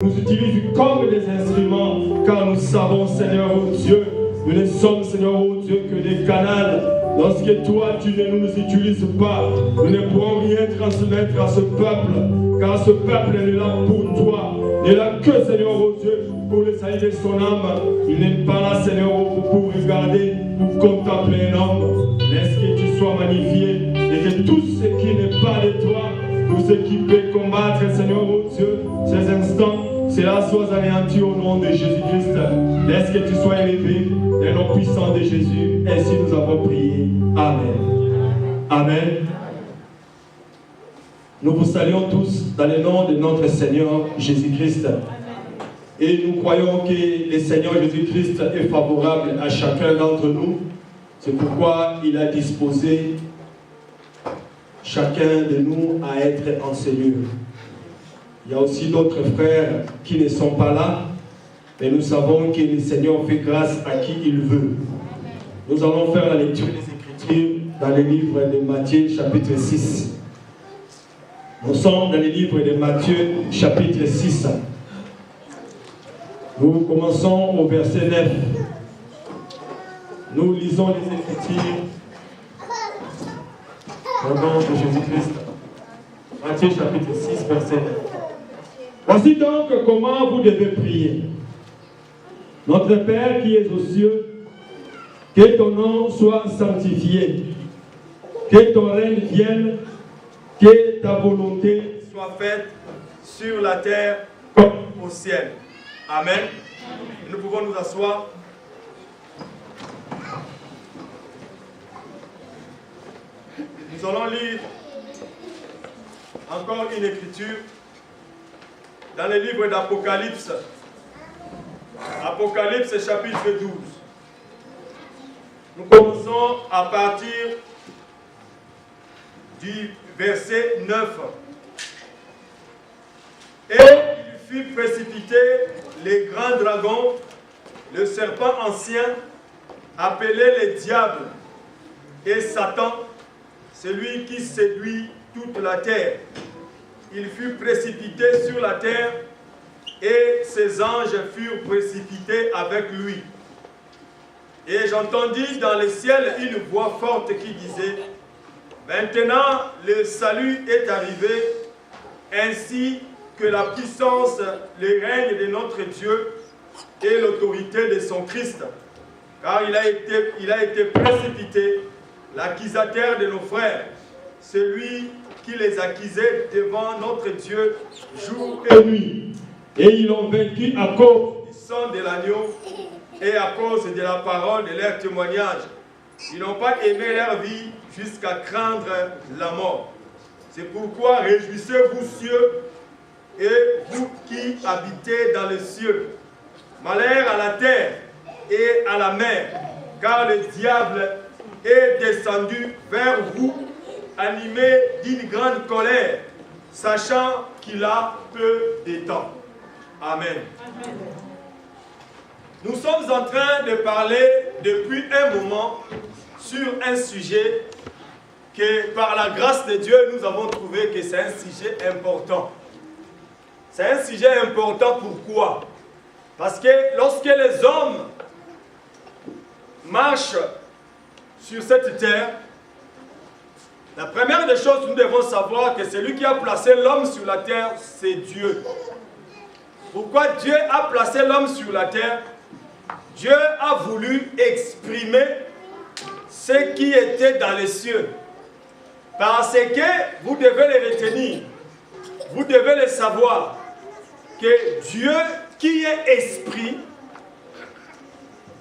nous utilise comme des instruments, car nous savons, Seigneur, oh Dieu, nous ne sommes, Seigneur, oh Dieu, que des canals. Lorsque toi, tu ne nous utilises pas, nous ne pourrons rien transmettre à ce peuple, car ce peuple est là pour toi. Il n'est là que, Seigneur, oh Dieu, pour le salut de son âme. Il n'est pas là, Seigneur, pour regarder, pour contempler un homme. Laisse que tu sois magnifié et que tout ce qui n'est pas de toi, tout ce qui peut combattre, Seigneur, oh Dieu, ces instants, cela soit anéanti au nom de Jésus-Christ. Laisse que tu sois élevé dans le nom puissant de Jésus. Ainsi nous avons prié. Amen. Amen. Nous vous saluons tous dans le nom de notre Seigneur Jésus-Christ. Et nous croyons que le Seigneur Jésus-Christ est favorable à chacun d'entre nous. C'est pourquoi il a disposé chacun de nous à être enseigné. Il y a aussi d'autres frères qui ne sont pas là, mais nous savons que le Seigneur fait grâce à qui il veut. Nous allons faire la lecture des Écritures dans le livre de Matthieu, chapitre 6. Nous sommes dans le livre de Matthieu, chapitre 6. Nous commençons au verset 9. Nous lisons les Écritures au nom de Jésus-Christ. Matthieu, chapitre 6, verset 9. Voici donc comment vous devez prier. Notre Père qui es aux cieux, que ton nom soit sanctifié, que ton règne vienne, que ta volonté soit faite sur la terre comme au ciel. Amen. Nous pouvons nous asseoir. Nous allons lire encore une écriture dans le livre d'Apocalypse. Apocalypse chapitre 12. Nous commençons à partir du verset 9. Et il fut précipité les grands dragons, le serpent ancien, appelé le diable, et Satan, celui qui séduit toute la terre. Il fut précipité sur la terre, et ses anges furent précipités avec lui. Et j'entendis dans le ciel une voix forte qui disait: maintenant le salut est arrivé, ainsi que la puissance, le règne de notre Dieu et l'autorité de son Christ. Car il a été précipité, l'accusateur de nos frères, celui qui les accusait devant notre Dieu jour et nuit. Et ils l'ont vaincu à cause du sang de l'agneau et à cause de la parole de leur témoignage. Ils n'ont pas aimé leur vie jusqu'à craindre la mort. C'est pourquoi réjouissez-vous, cieux, et vous qui habitez dans les cieux. Malheur à la terre et à la mer, car le diable est descendu vers vous, animé d'une grande colère, sachant qu'il a peu de temps. Amen. Amen. Nous sommes en train de parler depuis un moment sur un sujet que par la grâce de Dieu nous avons trouvé que c'est un sujet important. C'est un sujet important pourquoi? Parce que lorsque les hommes marchent sur cette terre, la première des choses que nous devons savoir que celui qui a placé l'homme sur la terre, c'est Dieu. Pourquoi Dieu a placé l'homme sur la terre? Dieu a voulu exprimer ce qui était dans les cieux. Parce que vous devez le retenir, vous devez le savoir, que Dieu qui est esprit,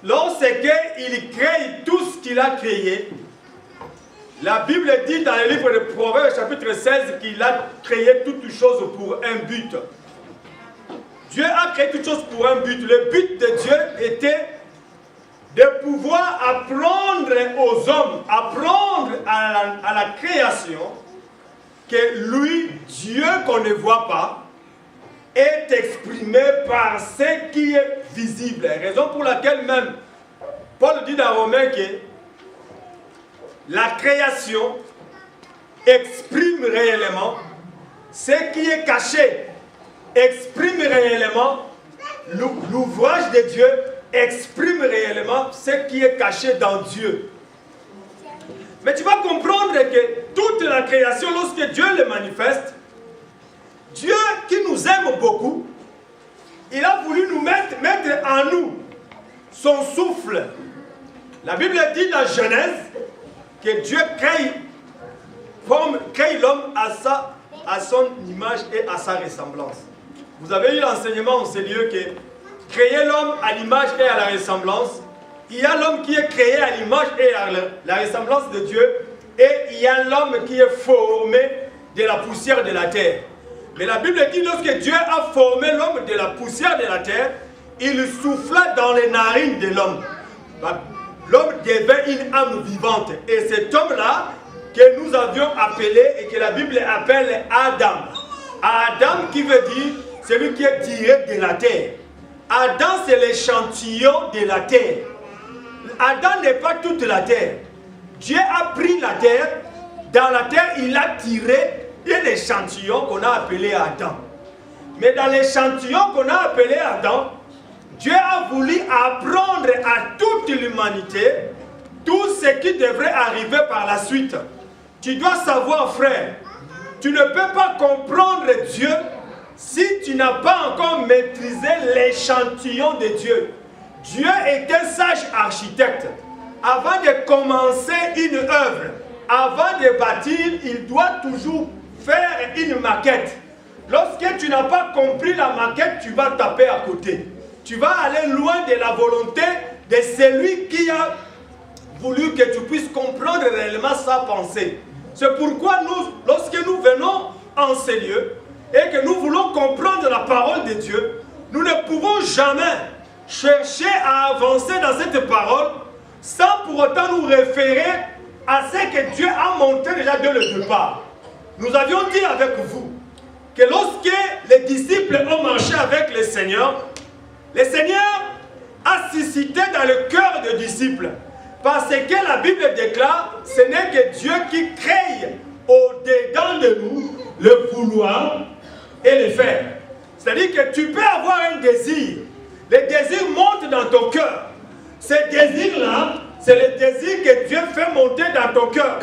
lorsqu'il crée tout ce qu'il a créé, la Bible dit dans le livre de Proverbes chapitre 16 qu'il a créé toutes choses pour un but. Dieu a créé toutes choses pour un but. Le but de Dieu était de pouvoir apprendre aux hommes, apprendre à la création, que lui, Dieu qu'on ne voit pas, est exprimé par ce qui est visible. Raison pour laquelle même, Paul dit dans Romains que la création exprime réellement ce qui est caché exprime réellement, l'ouvrage de Dieu exprime réellement ce qui est caché dans Dieu. Mais tu vas comprendre que toute la création, lorsque Dieu le manifeste, Dieu qui nous aime beaucoup, il a voulu nous mettre en nous son souffle. La Bible dit dans Genèse que Dieu crée l'homme à son image et à sa ressemblance. Vous avez eu l'enseignement en ces lieux que créer l'homme à l'image et à la ressemblance, il y a l'homme qui est créé à l'image et à la ressemblance de Dieu, et il y a l'homme qui est formé de la poussière de la terre. Mais la Bible dit, lorsque Dieu a formé l'homme de la poussière de la terre, il souffla dans les narines de l'homme. L'homme devint une âme vivante. Et cet homme-là, que nous avions appelé et que la Bible appelle Adam. Adam qui veut dire celui qui est tiré de la terre. Adam, c'est l'échantillon de la terre. Adam n'est pas toute la terre. Dieu a pris la terre. Dans la terre, il a tiré un échantillon qu'on a appelé Adam. Mais dans l'échantillon qu'on a appelé Adam, Dieu a voulu apprendre à toute l'humanité tout ce qui devrait arriver par la suite. Tu dois savoir, frère, tu ne peux pas comprendre Dieu si tu n'as pas encore maîtrisé l'échantillon de Dieu. Dieu est un sage architecte. Avant de commencer une œuvre, avant de bâtir, il doit toujours faire une maquette. Lorsque tu n'as pas compris la maquette, tu vas taper à côté. Tu vas aller loin de la volonté de celui qui a voulu que tu puisses comprendre réellement sa pensée. C'est pourquoi lorsque nous venons en ces lieux et que nous voulons comprendre la parole de Dieu, nous ne pouvons jamais chercher à avancer dans cette parole sans pour autant nous référer à ce que Dieu a montré déjà dès le départ. Nous avions dit avec vous que lorsque les disciples ont marché avec le Seigneur a suscité dans le cœur des disciples. Parce que la Bible déclare, ce n'est que Dieu qui crée au-dedans de nous le vouloir et le faire. C'est-à-dire que tu peux avoir un désir. Le désir monte dans ton cœur. Ce désir-là, c'est le désir que Dieu fait monter dans ton cœur.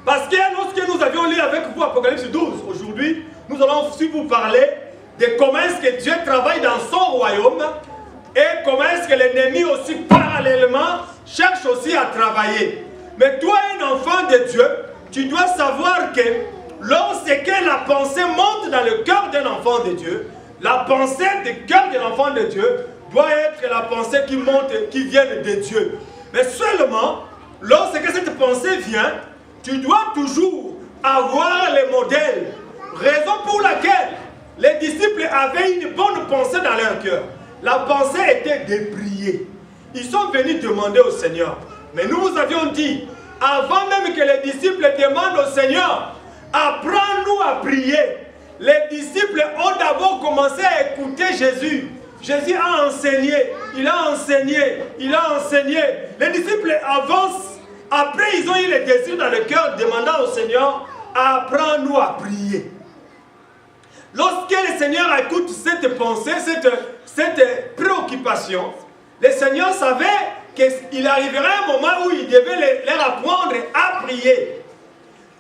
Parce que lorsque nous avions lu avec vous Apocalypse 12, aujourd'hui, nous allons aussi vous parler de comment est-ce que Dieu travaille dans son royaume et comment est-ce que l'ennemi aussi parallèlement cherche aussi à travailler. Mais toi, un enfant de Dieu, tu dois savoir que lorsque la pensée monte dans le cœur d'un enfant de Dieu, la pensée du cœur de l'enfant de Dieu doit être la pensée qui monte, qui vient de Dieu. Mais seulement, lorsque cette pensée vient, tu dois toujours avoir les modèles. Raison pour laquelle les disciples avaient une bonne pensée dans leur cœur. La pensée était de prier. Ils sont venus demander au Seigneur. Mais nous vous avions dit, avant même que les disciples demandent au Seigneur, apprends-nous à prier. Les disciples ont d'abord commencé à écouter Jésus. Jésus a enseigné, il a enseigné, il a enseigné. Les disciples avancent. Après, ils ont eu le désir dans le cœur, demandant au Seigneur, apprends-nous à prier. Lorsque le Seigneur écoute cette pensée, cette préoccupation, le Seigneur savait qu'il arriverait un moment où il devait leur apprendre à prier.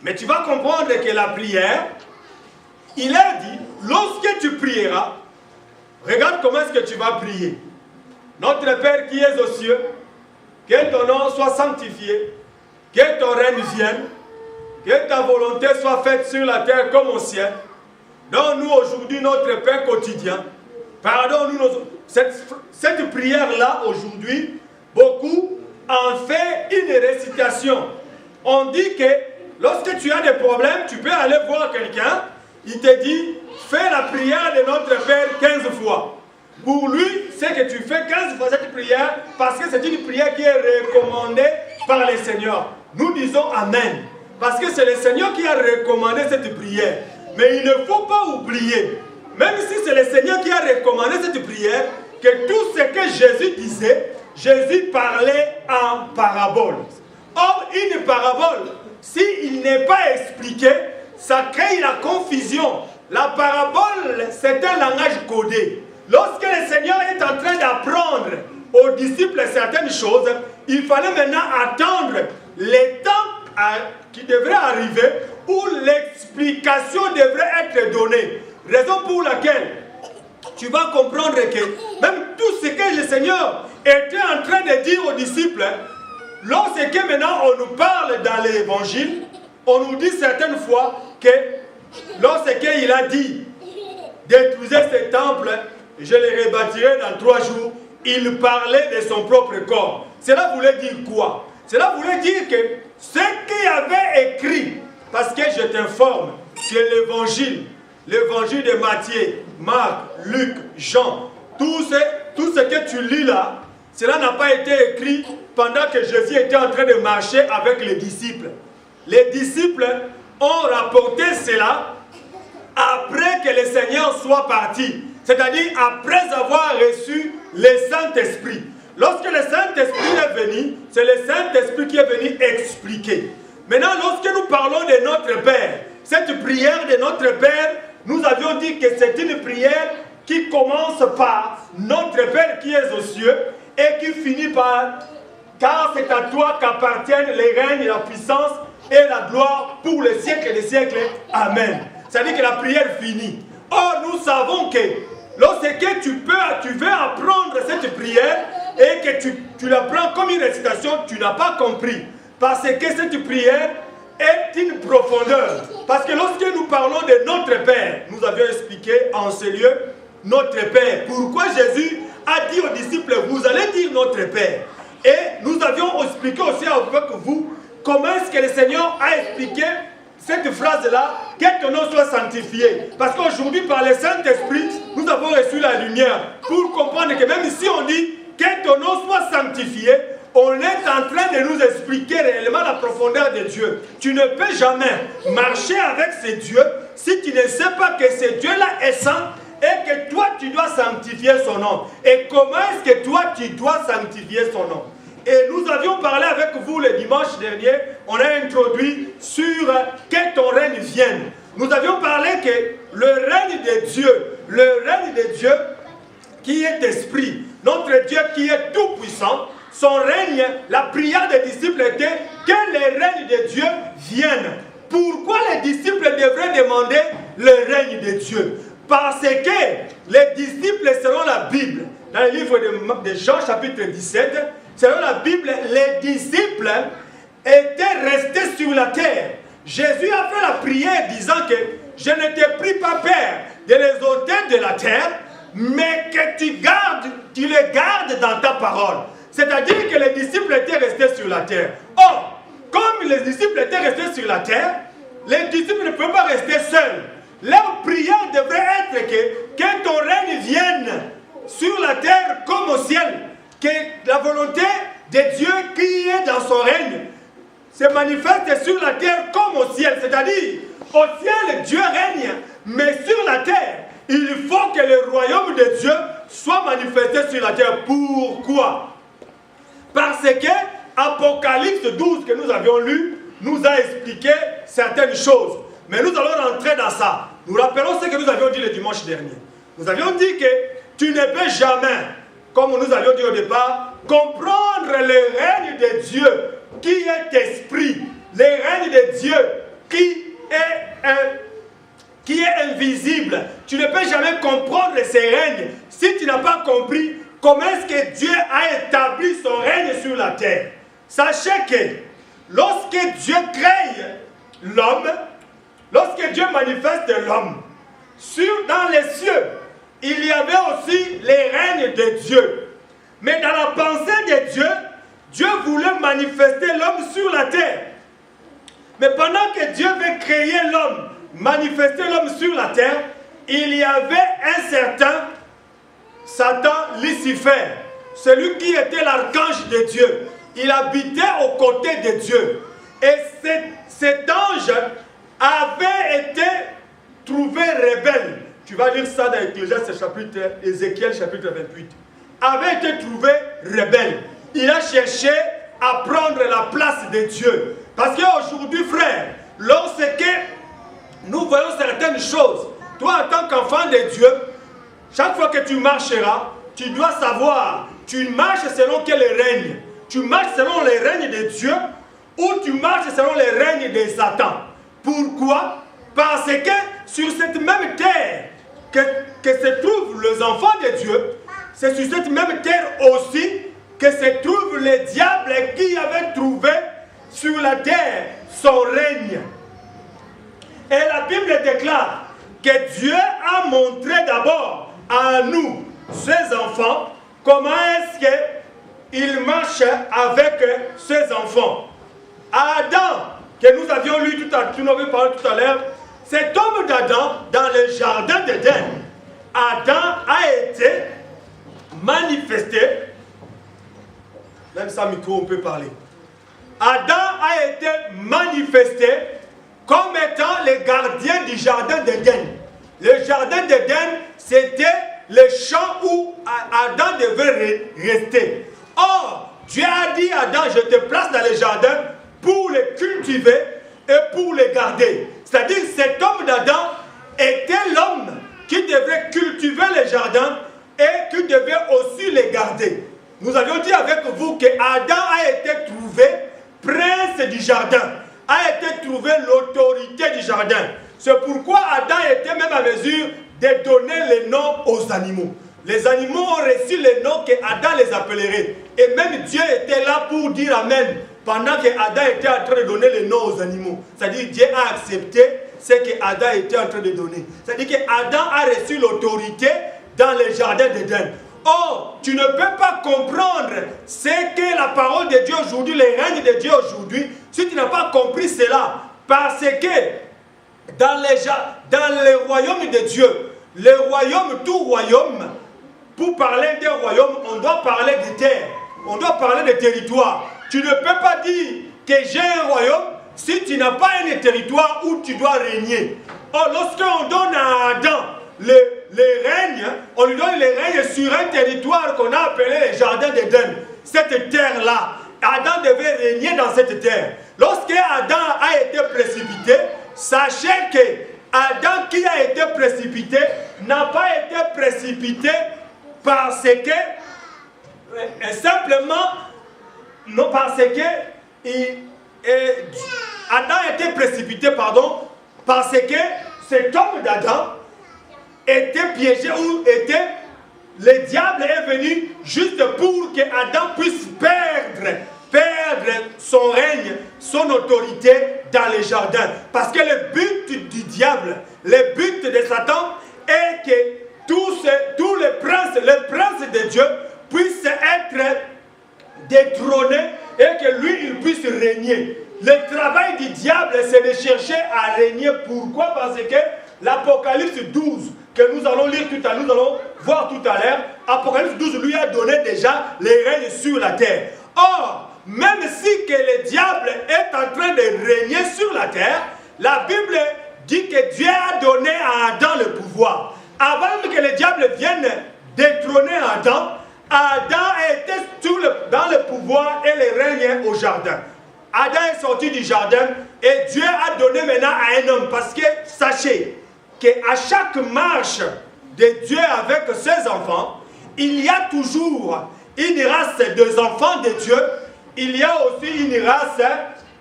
Mais tu vas comprendre que la prière, il a dit, lorsque tu prieras, regarde comment est-ce que tu vas prier. Notre Père qui es aux cieux, que ton nom soit sanctifié, que ton règne vienne, que ta volonté soit faite sur la terre comme au ciel. Donne-nous aujourd'hui notre pain quotidien. Pardonne-nous cette prière-là aujourd'hui, beaucoup en fait une récitation. On dit que lorsque tu as des problèmes, tu peux aller voir quelqu'un, il te dit, fais la prière de notre Père 15 fois. Pour lui, c'est que tu fais 15 fois cette prière parce que c'est une prière qui est recommandée par le Seigneur. Nous disons Amen. Parce que c'est le Seigneur qui a recommandé cette prière. Mais il ne faut pas oublier, même si c'est le Seigneur qui a recommandé cette prière, que tout ce que Jésus disait, Jésus parlait en parabole. Or, une parabole, s'il n'est pas expliqué, ça crée la confusion. La parabole, c'est un langage codé. Lorsque le Seigneur est en train d'apprendre aux disciples certaines choses, il fallait maintenant attendre les temps qui devraient arriver où l'explication devrait être donnée. Raison pour laquelle tu vas comprendre que même tout ce que le Seigneur était en train de dire aux disciples, lorsque maintenant on nous parle dans l'évangile, on nous dit certaines fois que lorsqu'il a dit détruisez ce temple, je le rebâtirai dans 3 jours, il parlait de son propre corps. Cela voulait dire quoi? Cela voulait dire que ce qu'il avait écrit, parce que je t'informe que l'évangile de Matthieu, Marc, Luc, Jean, tout ce que tu lis là, cela n'a pas été écrit pendant que Jésus était en train de marcher avec les disciples. Les disciples ont rapporté cela après que le Seigneur soit parti. C'est-à-dire après avoir reçu le Saint-Esprit. Lorsque le Saint-Esprit est venu, c'est le Saint-Esprit qui est venu expliquer. Maintenant, lorsque nous parlons de notre Père, cette prière de notre Père, nous avions dit que c'est une prière qui commence par notre Père qui est aux cieux et qui finit par car c'est à toi qu'appartiennent les règnes, la puissance et la gloire pour les siècles des siècles. Amen. C'est-à-dire que la prière finit. Or, nous savons que lorsque tu veux apprendre cette prière et que tu la prends comme une récitation, tu n'as pas compris. Parce que cette prière est une profondeur. Parce que lorsque nous parlons de notre Père, nous avions expliqué en ce lieu notre Père. Pourquoi Jésus a dit aux disciples, vous allez dire notre Père. Et nous avions expliqué aussi avec vous comment est-ce que le Seigneur a expliqué cette phrase-là, que ton nom soit sanctifié. Parce qu'aujourd'hui, par le Saint-Esprit, nous avons reçu la lumière pour comprendre que même si on dit que ton nom soit sanctifié, on est en train de nous expliquer réellement la profondeur de Dieu. Tu ne peux jamais marcher avec ce Dieu si tu ne sais pas que ce Dieu-là est saint et que toi, tu dois sanctifier son nom. Et comment est-ce que toi, tu dois sanctifier son nom? Et nous avions parlé avec vous le dimanche dernier, on a introduit sur que ton règne vienne. Nous avions parlé que le règne de Dieu qui est esprit, notre Dieu qui est tout puissant, son règne, la prière des disciples était que le règne de Dieu vienne. Pourquoi les disciples devraient demander le règne de Dieu? Parce que les disciples, selon la Bible, dans le livre de Jean chapitre 17, selon la Bible, les disciples étaient restés sur la terre. Jésus a fait la prière disant que je ne te prie pas, Père, de les ôter de la terre, mais que tu les gardes dans ta parole. C'est-à-dire que les disciples étaient restés sur la terre. Or, comme les disciples étaient restés sur la terre, les disciples ne peuvent pas rester seuls. Leur prière devrait être que ton règne vienne sur la terre comme au ciel. Que la volonté de Dieu qui est dans son règne se manifeste sur la terre comme au ciel. C'est-à-dire, au ciel, Dieu règne, mais sur la terre, il faut que le royaume de Dieu soit manifesté sur la terre. Pourquoi? Parce que Apocalypse 12 que nous avions lu nous a expliqué certaines choses. Mais nous allons rentrer dans ça. Nous rappelons ce que nous avions dit le dimanche dernier. Nous avions dit que tu ne peux jamais, comme nous avions dit au départ, comprendre le règne de Dieu qui est esprit, le règne de Dieu qui est invisible. Tu ne peux jamais comprendre ce règne si tu n'as pas compris comment est-ce que Dieu a établi son règne sur la terre. Sachez que lorsque Dieu crée l'homme, lorsque Dieu manifeste l'homme, dans les cieux, il y avait aussi les règnes de Dieu. Mais dans la pensée de Dieu, Dieu voulait manifester l'homme sur la terre. Mais pendant que Dieu veut créer l'homme, manifester l'homme sur la terre, il y avait un certain Satan, Lucifer, celui qui était l'archange de Dieu. Il habitait aux côtés de Dieu. Et cet ange avait été trouvé rebelle. Tu vas lire ça dans Ézéchiel chapitre 28. Avait été trouvé rebelle. Il a cherché à prendre la place de Dieu. Parce qu'aujourd'hui, frère, lorsque nous voyons certaines choses toi en tant qu'enfant de Dieu, chaque fois que tu marcheras, tu dois savoir, tu marches selon quel règne? Tu marches selon les règnes de Dieu ou tu marches selon les règnes de Satan? Pourquoi? Parce que sur cette même terre que se trouvent les enfants de Dieu, c'est sur cette même terre aussi que se trouve le diable qui avait trouvé sur la terre son règne. Et la Bible déclare que Dieu a montré d'abord à nous, ses enfants, comment est-ce qu'il marche avec ses enfants. Adam, que nous avions lu nous avions parlé tout à l'heure, cet homme d'Adam, dans le jardin d'Éden, Adam a été manifesté, même sans micro on peut parler. Adam a été manifesté comme étant le gardien du jardin d'Éden. Le jardin d'Éden, c'était le champ où Adam devait rester. Or, Dieu a dit à Adam, je te place dans le jardin pour le cultiver et pour le garder. C'est-à-dire, cet homme d'Adam était l'homme qui devait cultiver le jardin et qui devait aussi le garder. Nous avions dit avec vous que Adam a été trouvé prince du jardin, a été trouvé l'autorité du jardin. C'est pourquoi Adam était même à mesure de donner les noms aux animaux. Les animaux ont reçu les noms que Adam les appellerait. Et même Dieu était là pour dire Amen pendant que Adam était en train de donner les noms aux animaux. C'est-à-dire Dieu a accepté ce que Adam était en train de donner. C'est-à-dire que Adam a reçu l'autorité dans le jardin d'Éden. Or, tu ne peux pas comprendre ce que la parole de Dieu aujourd'hui, le règne de Dieu aujourd'hui, si tu n'as pas compris cela. Parce que dans le royaume de Dieu, le royaume, tout royaume, pour parler d'un royaume, on doit parler de terre, on doit parler de territoire. Tu ne peux pas dire que j'ai un royaume si tu n'as pas un territoire où tu dois régner. Or, lorsqu'on donne à Adam le règne, on lui donne le règne sur un territoire qu'on a appelé le jardin d'Éden. Cette terre-là, Adam devait régner dans cette terre. Lorsque Adam a été précipité, sachez que Adam qui a été précipité n'a pas été précipité parce que simplement, non, parce que Adam a été précipité, pardon, parce que cet homme d'Adam était piégé ou était, le diable est venu juste pour que Adam puisse perdre son règne, son autorité dans les jardins. Parce que le but du diable, le but de Satan est que tous les princes de Dieu puissent être détrônés et que lui, il puisse régner. Le travail du diable, c'est de chercher à régner. Pourquoi? Parce que l'Apocalypse 12, que nous allons lire tout à l'heure, nous allons voir tout à l'heure, Apocalypse 12 lui a donné déjà les règnes sur la terre. Or, même si que le diable est en train de régner sur la terre, la Bible dit que Dieu a donné à Adam le pouvoir. Avant que le diable vienne détrôner Adam, Adam était dans le pouvoir et le règne au jardin. Adam est sorti du jardin et Dieu a donné maintenant à un homme. Parce que sachez qu'à chaque marche de Dieu avec ses enfants, il y a toujours une race des enfants de Dieu. Il y a aussi une race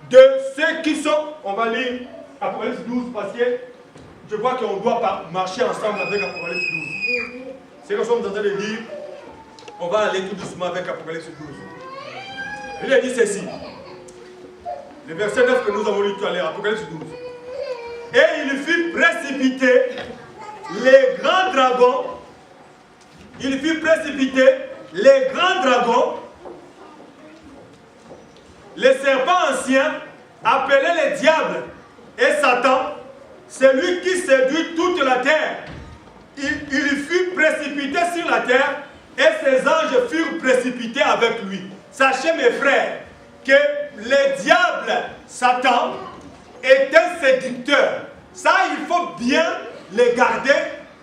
de ceux qui sont... On va lire Apocalypse 12 parce que je vois qu'on doit marcher ensemble avec Apocalypse 12. C'est ce que nous sommes en train de lire. On va aller tout doucement avec Apocalypse 12. Il a dit ceci. Le verset 9 que nous avons lu tout à l'heure, Apocalypse 12. Et il fit précipiter les grands dragons. Il fit précipiter les grands dragons, les serpents anciens, appelés les diables et Satan, celui qui séduit toute la terre. Il fut précipité sur la terre et ses anges furent précipités avec lui. Sachez mes frères que le diable, Satan, est un séducteur. Ça, il faut bien le garder,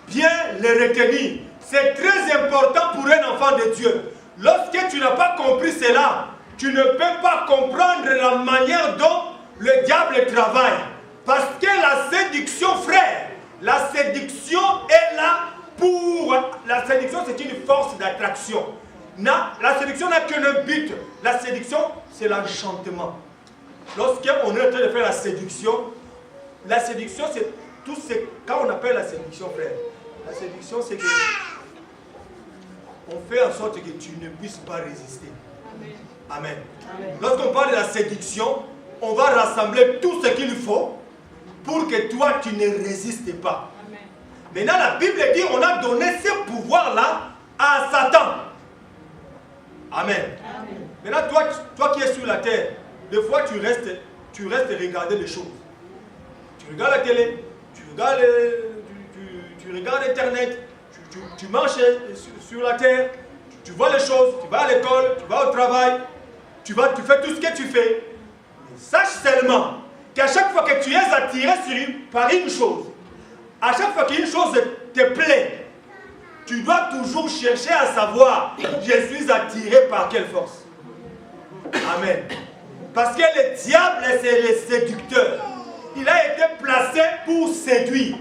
bien le retenir. C'est très important pour un enfant de Dieu. Lorsque tu n'as pas compris cela, tu ne peux pas comprendre la manière dont le diable travaille. Parce que la séduction, frère, La séduction est là pour... La séduction, c'est une force d'attraction. La séduction n'a qu'un but. La séduction, c'est l'enchantement. Lorsqu'on est en train de faire la séduction, c'est tout ce... Quand on appelle la séduction, frère, la séduction, c'est que... On fait en sorte que tu ne puisses pas résister. Amen. Amen. Lorsqu'on parle de la séduction, on va rassembler tout ce qu'il faut pour que toi, tu ne résistes pas. Amen. Maintenant, la Bible dit on a donné ce pouvoir-là à Satan. Amen. Amen. Maintenant, toi qui es sur la terre, des fois, tu restes regarder les choses. Tu regardes la télé, tu regardes Internet, tu marches sur la terre, tu vois les choses, tu vas à l'école, tu vas au travail, tu fais tout ce que tu fais. Mais sache seulement qu'à chaque fois que tu es attiré par une chose, à chaque fois qu'une chose te plaît, tu dois toujours chercher à savoir, je suis attiré par quelle force. Amen. Parce que le diable, c'est le séducteur. Il a été placé pour séduire.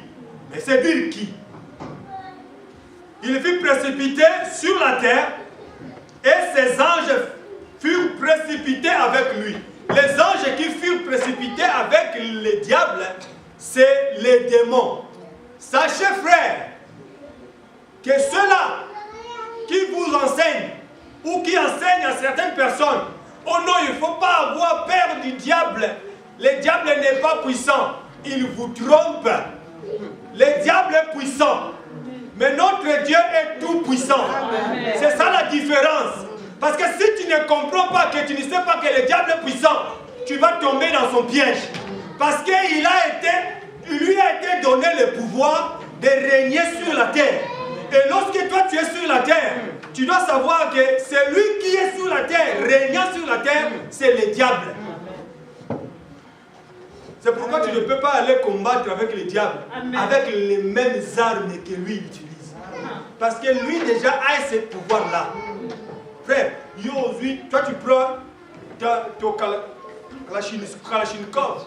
Mais séduire qui? Il fut précipité sur la terre et ses anges furent précipités avec lui. Les anges qui furent précipités avec le diable, c'est les démons. Sachez, frères, que ceux-là qui vous enseignent ou qui enseignent à certaines personnes, oh non, il ne faut pas avoir peur du diable. Le diable n'est pas puissant. Il vous trompe. Le diable est puissant. Mais notre Dieu est tout puissant. C'est ça la différence. Parce que si tu ne comprends pas, que tu ne sais pas que le diable est puissant, tu vas tomber dans son piège. Parce qu'il lui a été donné le pouvoir de régner sur la terre. Et lorsque toi tu es sur la terre, tu dois savoir que celui qui est sur la terre, régnant sur la terre, c'est le diable. C'est pourquoi tu ne peux pas aller combattre avec le diable, avec les mêmes armes que lui utilise. Parce que lui déjà a ce pouvoir-là. Frère, aujourd'hui, toi tu prends ton Kalachnikov,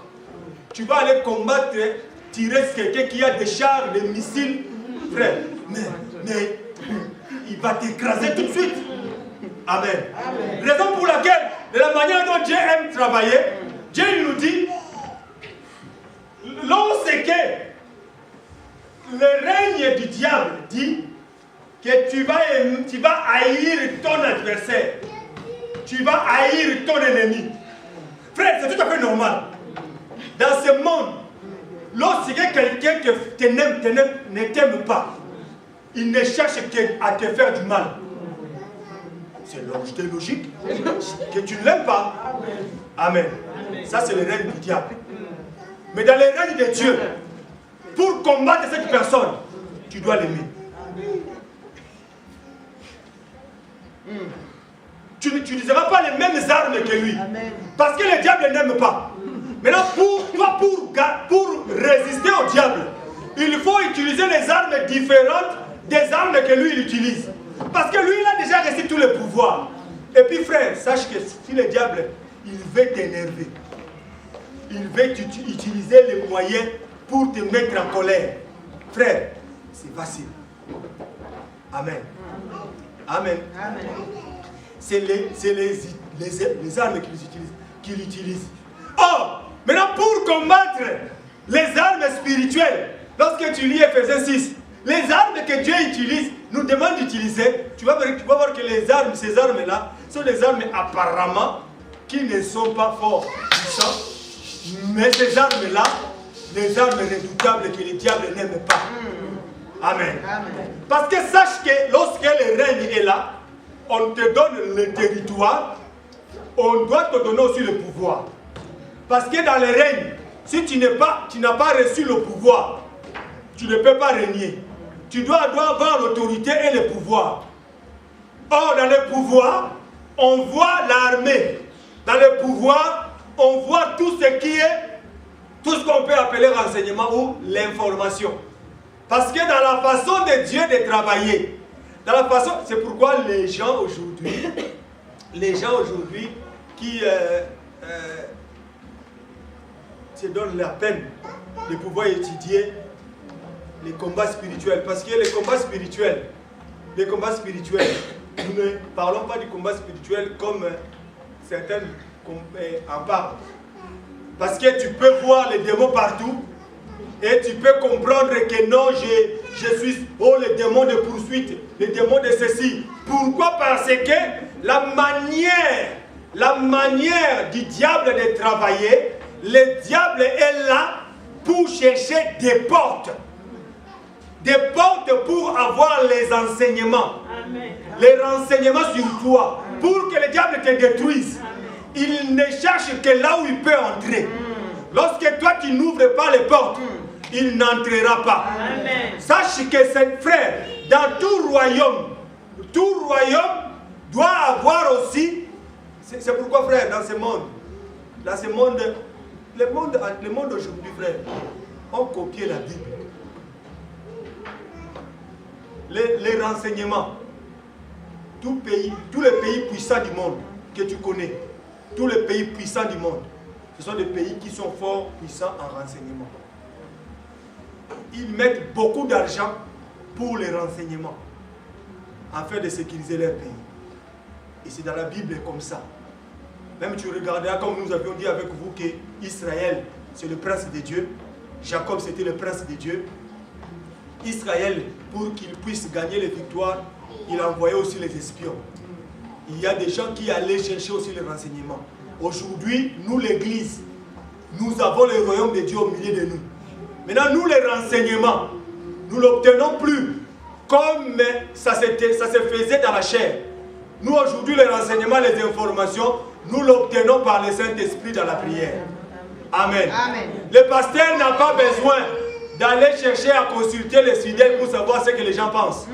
tu vas aller combattre, tirer quelqu'un qui a des chars, des missiles. Frère, mais il va t'écraser tout de suite. Amen. Amen. Raison pour laquelle, de la manière dont Dieu aime travailler, Dieu nous dit, lorsque le règne du diable dit que tu vas haïr ton adversaire, tu vas haïr ton ennemi. Frère, c'est tout à fait normal. Dans ce monde, lorsque quelqu'un ne t'aime pas, il ne cherche qu'à te faire du mal. C'est logique que tu ne l'aimes pas. Amen. Ça, c'est le règne du diable. Mais dans le règne de Dieu, pour combattre cette personne, tu dois l'aimer. Tu n'utiliseras pas les mêmes armes que lui. Parce que le diable n'aime pas. Maintenant, pour résister au diable, il faut utiliser les armes différentes des armes que lui il utilise. Parce que lui, il a déjà reçu tous les pouvoirs. Et puis, frère, sache que si le diable, il veut t'énerver, il veut utiliser les moyens pour te mettre en colère. Frère, c'est facile. Amen. Amen. C'est les armes qu'il utilise. Or, maintenant pour combattre les armes spirituelles, lorsque tu lis Ephésiens 6, les armes que Dieu utilise, nous demande d'utiliser, tu vas voir que ces armes-là, sont des armes apparemment qui ne sont pas fort puissantes. Mais ces armes-là, les armes redoutables que le diable n'aime pas. Amen. Parce que sache que lorsque le règne est là, on te donne le territoire, on doit te donner aussi le pouvoir. Parce que dans le règne, si tu n'as pas reçu le pouvoir, tu ne peux pas régner. Tu dois avoir l'autorité et le pouvoir. Or, dans le pouvoir, on voit l'armée. Dans le pouvoir, on voit tout ce qu'on peut appeler renseignement ou l'information. Parce que dans la façon de Dieu de travailler, c'est pourquoi les gens aujourd'hui qui se donnent la peine de pouvoir étudier les combats spirituels. Parce que les combats spirituels, nous ne parlons pas du combat spirituel comme certains en parlent. Parce que tu peux voir les démons partout et tu peux comprendre que non, je suis, oh, les démons de poursuite, les démons de ceci. Pourquoi? Parce que la manière du diable de travailler, le diable est là pour chercher des portes. Des portes pour avoir les enseignements. Amen. Les renseignements sur toi. Pour que le diable te détruise. Amen. Il ne cherche que là où il peut entrer. Lorsque toi tu n'ouvres pas les portes, il n'entrera pas. Amen. Sache que c'est frère, dans tout royaume doit avoir aussi. C'est pourquoi frère, dans ce monde, le monde aujourd'hui frère, on copie la Bible. Les renseignements, tous les pays puissants du monde que tu connais, tous les pays puissants du monde, ce sont des pays qui sont fort puissants en renseignement. Ils mettent beaucoup d'argent pour les renseignements, afin de sécuriser leur pays. Et c'est dans la Bible comme ça. Même tu regarderas, comme nous avions dit avec vous, que Israël, c'est le prince de Dieu. Jacob, c'était le prince de Dieu. Israël, pour qu'il puisse gagner les victoires, il envoyait aussi les espions. Il y a des gens qui allaient chercher aussi les renseignements. Aujourd'hui, nous l'église, nous avons le royaume de Dieu au milieu de nous. Maintenant, nous les renseignements, nous l'obtenons plus comme ça se faisait dans la chair. Nous aujourd'hui, les renseignements, les informations, nous l'obtenons par le Saint-Esprit dans la prière. Amen. Amen. Le pasteur n'a pas besoin d'aller chercher à consulter les fidèles pour savoir ce que les gens pensent.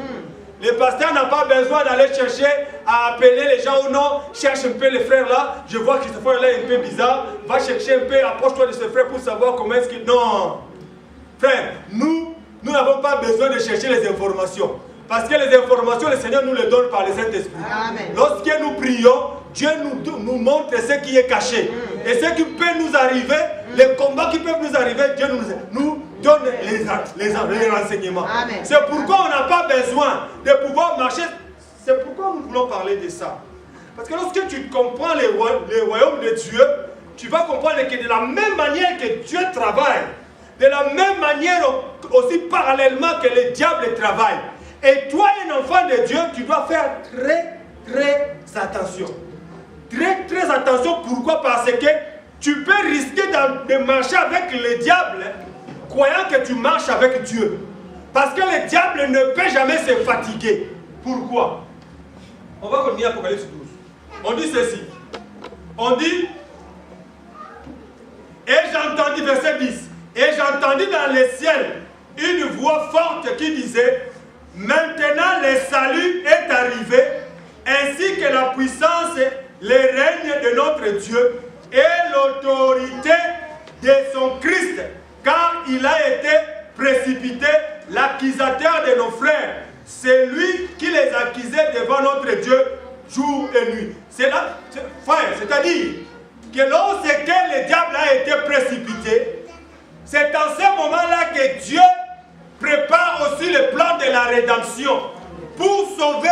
Le pasteur n'a pas besoin d'aller chercher à appeler les gens ou non. Cherche un peu les frères là. Je vois que ce frère là est un peu bizarre. Va chercher un peu, approche-toi de ce frère pour savoir comment est-ce qu'il... Non. Frère, nous n'avons pas besoin de chercher les informations. Parce que les informations, le Seigneur nous les donne par le Saint-Esprit. Lorsque nous prions, Dieu nous montre ce qui est caché. Et ce qui peut nous arriver, les combats qui peuvent nous arriver, Dieu nous donne les renseignements. C'est pourquoi on n'a pas besoin de pouvoir marcher. C'est pourquoi nous voulons parler de ça. Parce que lorsque tu comprends les royaumes de Dieu, tu vas comprendre que de la même manière que Dieu travaille, de la même manière aussi parallèlement que le diable travaille. Et toi, un enfant de Dieu, tu dois faire très attention. Très attention. Pourquoi? Parce que tu peux risquer de marcher avec le diable, croyant que tu marches avec Dieu. Parce que le diable ne peut jamais se fatiguer. Pourquoi? On va continuer Apocalypse 12. On dit ceci. On dit, et j'entendis, verset 10, et j'entendis dans les ciels une voix forte qui disait, maintenant le salut est arrivé, ainsi que la puissance, le règne de notre Dieu et l'autorité de son Christ, car il a été précipité, l'accusateur de nos frères. C'est lui qui les accusait devant notre Dieu jour et nuit. C'est là, frère, c'est-à-dire que lorsque le diable a été précipité, c'est en ce moment-là que Dieu prépare aussi le plan de la rédemption pour sauver